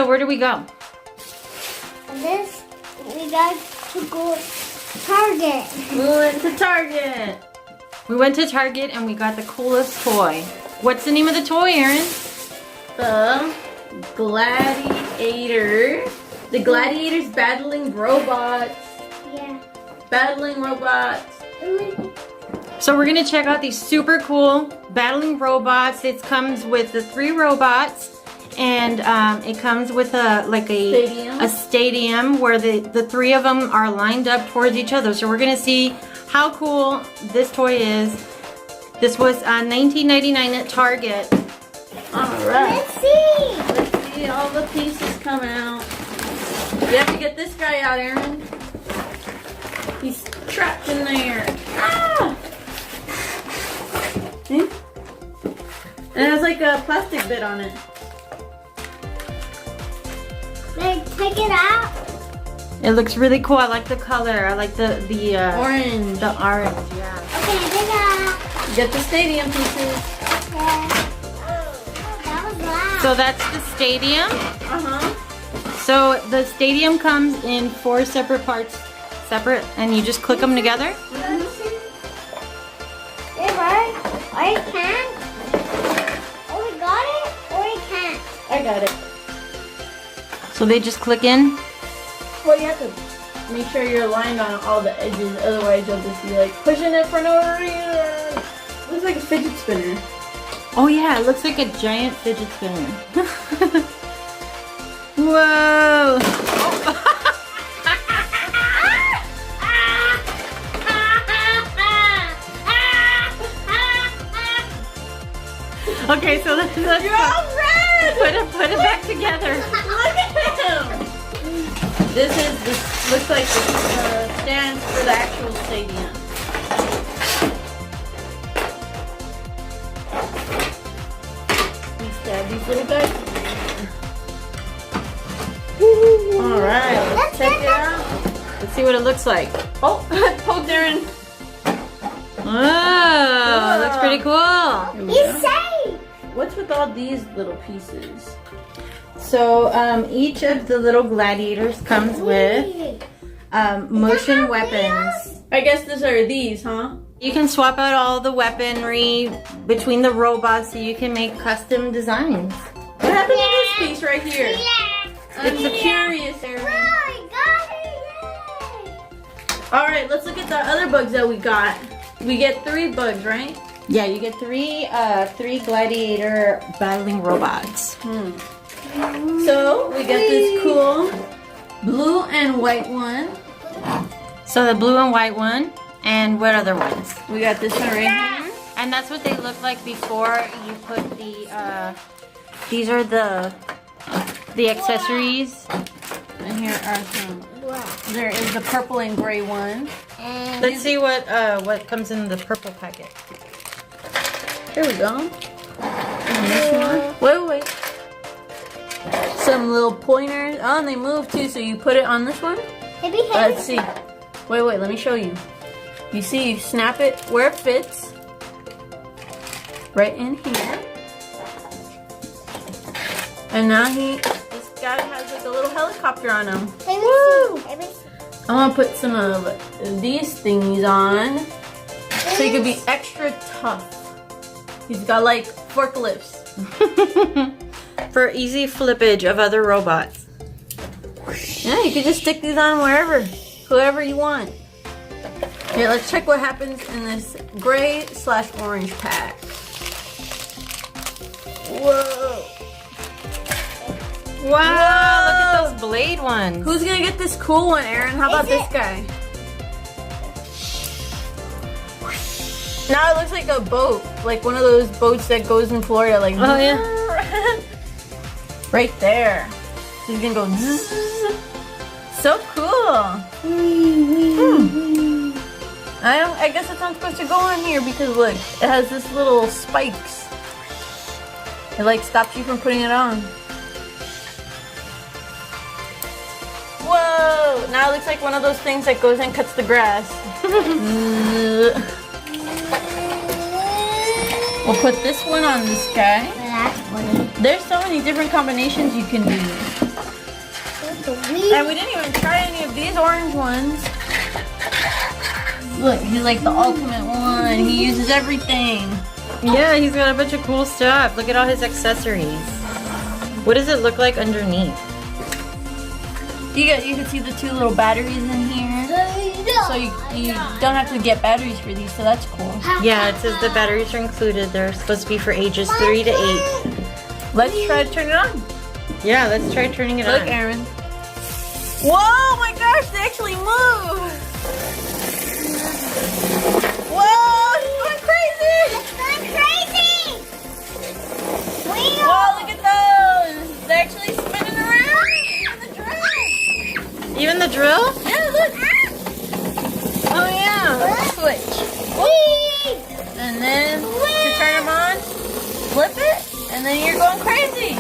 So where do we go? This, we got to go Target. We went to Target. We went to Target and we got the coolest toy. What's the name of the toy, Erin? The Gladiator. The Gladiators Battling Robots. Yeah. Battling Robots. So we're gonna check out these super cool battling robots. It comes with the 3 robots. And it comes with a stadium where the 3 of them are lined up towards each other. So we're gonna see how cool this toy is. This was $19.99 at Target. All right. Let's see. Let's see all the pieces come out. You have to get this guy out, Erin. He's trapped in there. Ah! See? And it has like a plastic bit on it. Take it out. It looks really cool. I like the color. I like the orange. The orange, yeah. Okay, take it out. Get the stadium pieces. Yeah. Oh, that was loud. So that's the stadium. So the stadium comes in 4 separate parts, and you just click them together. It works. Or you can't. Or we got it, or you can't. I got it. So they just click in. Well, you have to make sure you're aligned on all the edges, otherwise you'll just be like pushing it for no reason. Looks like a fidget spinner. Oh yeah, it looks like a giant fidget spinner. Whoa! Okay, so let's You're all red! put it back together. Look at him! This looks like the stands for the actual stadium. We stab these little guys. Alright, let's check it out. Let's see what it looks like. Oh, poke Darren. Oh, looks pretty cool. He's safe. What's with all these little pieces? So each of the little gladiators comes with motion weapons. I guess these, huh? You can swap out all the weaponry between the robots so you can make custom designs. What happened to this piece right here? Yeah. I'm curious, Erin. Oh, I got it. Yay. Alright, let's look at the other bugs that we got. We get 3 bugs, right? Yeah, you get three gladiator battling robots. So, we got this cool blue and white one. So the blue and white one, and what other ones? We got this one right here. And that's what they look like before you put the, these are the accessories. And here are some. There is the purple and gray one. Let's see what comes in the purple packet. Here we go. And this one. Wait. Some little pointers. Oh, and they move too, so you put it on this one. Let's see. Wait, let me show you. You see, you snap it where it fits. Right in here. And now this guy has like a little helicopter on him. Woo! I'm gonna put some of these thingies on so he could be extra tough. He's got like forklifts. For easy flippage of other robots. Yeah, you can just stick these on whoever you want. Here, let's check what happens in this gray/orange pack. Whoa! Wow, look at those blade ones. Who's gonna get this cool one, Erin? How about this guy? Now it looks like a boat, like one of those boats that goes in Florida, like. Oh yeah. Right there. So he's gonna go. Zzz. So cool. I guess it's not supposed to go on here because look, it has this little spikes. It like stops you from putting it on. Whoa! Now it looks like one of those things that goes and cuts the grass. We'll put this one on this guy. There's so many different combinations you can do. And we didn't even try any of these orange ones. Look, he's like the ultimate one. He uses everything. Yeah, he's got a bunch of cool stuff. Look at all his accessories. What does it look like underneath? You can see the 2 little batteries in here. So you don't have to get batteries for these, so that's cool. Yeah, it says the batteries are included. They're supposed to be for ages 3 to 8. Let's try to turn it on. Yeah, let's try turning it on. Look, Aaron. Whoa, my gosh, they actually move. Whoa, it's going crazy. It's going crazy. Whoa, look at those. They're actually spinning around. Even the drill. Even the drill? Yeah, look. Oh, yeah. Let's switch. Whee! And then to turn them on, flip it, and then you're going crazy.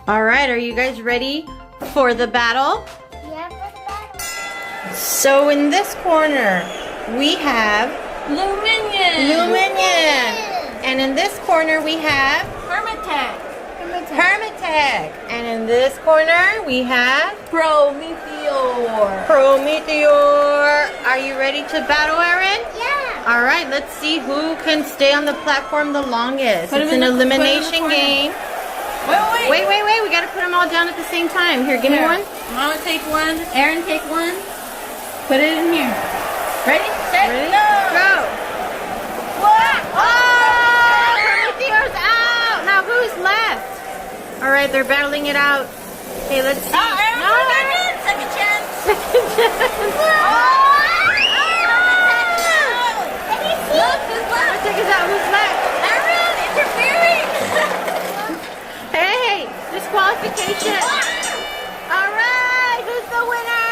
All right, are you guys ready for the battle? Yeah, for the battle. So in this corner, we have Luminon. And in this corner, we have Hermitech. Hermitech. And in this corner, we have Promethor. Promethor. Are you ready to battle, Aaron? Yeah. All right, let's see who can stay on the platform the longest. Put 'em It's in an the- elimination put 'em in the game. Wait. Wait. We gotta put them all down at the same time. Here, give me Here. one. Mama take one. Aaron take one. Put it in here. Ready? Set, Ready? go. Go. What? Oh, Promethor's out. Now who's left? All right, they're battling it out. Okay, let's see. Oh, Aaron, No. put it back in. Second chance. Look, who's left? Check it out. Who's left? Aaron, interfering. Hey, disqualification. All right, who's the winner?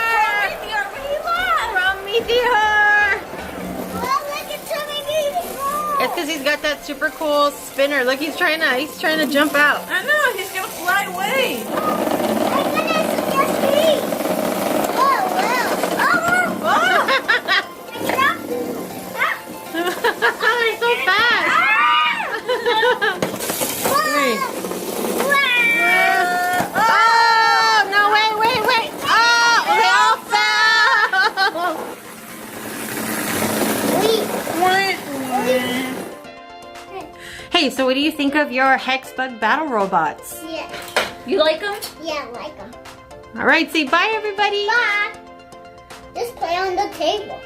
Promethor. Well, look at something beautiful. It's because he's got that super cool spinner. Look, he's trying to jump out. I know, he's gonna fly away. My goodness, yes, me. Oh, wow. Oh, Pick it up. They're so fast. Three. Oh, no, wait. Oh, they all fell. Hey, so what do you think of your Hexbug battle robots? Yeah. You like them? Yeah, I like them. All right, say bye, everybody. Bye. Just play on the table.